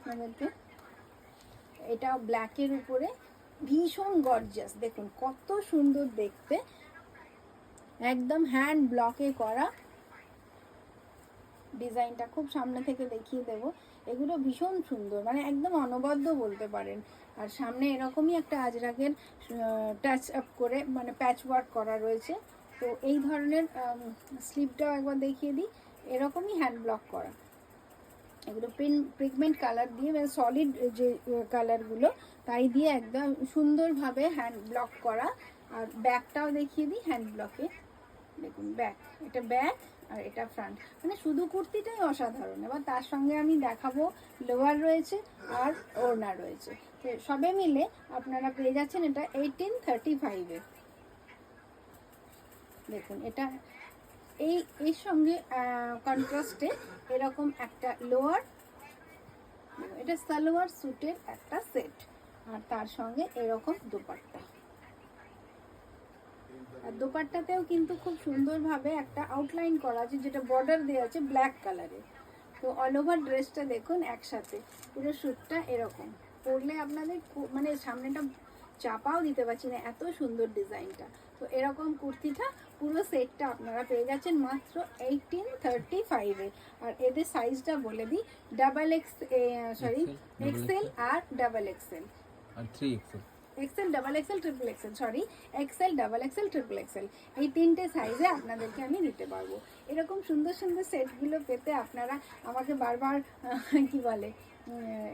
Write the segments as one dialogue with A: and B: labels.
A: আপনাদেরকে। এটা ব্ল্যাকের উপরে ভীষণ গর্জিয়াস, দেখুন কত সুন্দর দেখতে, একদম হ্যান্ড ব্লকে করা ডিজাইনটা। খুব সামনে থেকে দেখিয়ে দেব, এগুলো ভীষণ সুন্দর, মানে একদম অনবদ্য বলতে পারেন। আর সামনে এরকমই একটা আজরাকের টাচ আপ করে মানে প্যাচ ওয়ার্ক করা রয়েছে। তো এই ধরনের স্লিপটাও একবার দেখিয়ে দিই, এরকমই হ্যান্ড ব্লক করা। এগুলো পিগমেন্ট কালার দিয়ে, মানে সলিড যে কালারগুলো তাই দিয়ে একদম সুন্দরভাবে হ্যান্ড ব্লক করা। আর ব্যাকটাও দেখিয়ে দিই হ্যান্ড ব্লকে, দেখুন ব্যাক, এটা ব্যাক আর এটা ফ্রন্ট, মানে শুধু কুর্তিটাই অসাধারণ। এবার তার সঙ্গে আমি দেখাবো লোয়ার রয়েছে আর ওড়না রয়েছে, তো সবে মিলে আপনারা পেয়ে যাচ্ছেন এটা 1835-এ। দেখুন এটা এর সঙ্গে কন্ট্রাস্টে এরকম একটা লোয়ার, এটা সালোয়ার স্যুটের একটা সেট, আর তার সঙ্গে এরকম দোপাট্টা। আর দোপাট্টাতেও কিন্তু খুব সুন্দরভাবে একটা আউটলাইন করা আছে, যেটা বর্ডার দেওয়া আছে ব্ল্যাক কালারে। তো অল ওভার ড্রেসটা দেখুন একসাথে, পুরো স্যুটটা এরকম পরলে আপনাদের মানে সামনেটা চাপাও দিতে পারছি না, এত সুন্দর ডিজাইনটা। তো এরকম কুর্তিটা পুরো সেটটা আপনারা পেয়ে যাচ্ছেন মাত্র 1835-এ। আর এদের সাইজটা বলে দিই, এক্সেল আর ডাবল এক্সেল
B: আর 3XL,
A: XL, double XL, triple XL, sorry XL, double XL, triple XL, এই তিনটে সাইজে আপনাদেরকে আমি দিতে পারবো। এরকম সুন্দর সুন্দর সেটগুলো পেতে আপনারা আমাকে বারবার কি বলে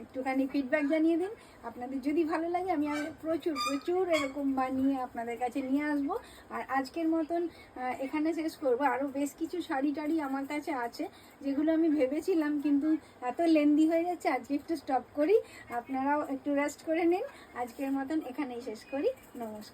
A: একটুখানি ফিডব্যাক জানিয়ে দিন। আপনাদের যদি ভালো লাগে আমি প্রচুর প্রচুর এরকম বানিয়ে আপনাদের কাছে নিয়ে আসব। আর আজকের মতন এখানে শেষ করব। আরও বেশ কিছু শাড়ি টাড়ি আমার কাছে আছে যেগুলো আমি ভেবেছিলাম, কিন্তু এত লেন্দি হয়ে যাচ্ছে, আজকে একটু স্টপ করি, আপনারাও একটু রেস্ট করে নিন। আজকের মতন এখানেই শেষ করি, নমস্কার।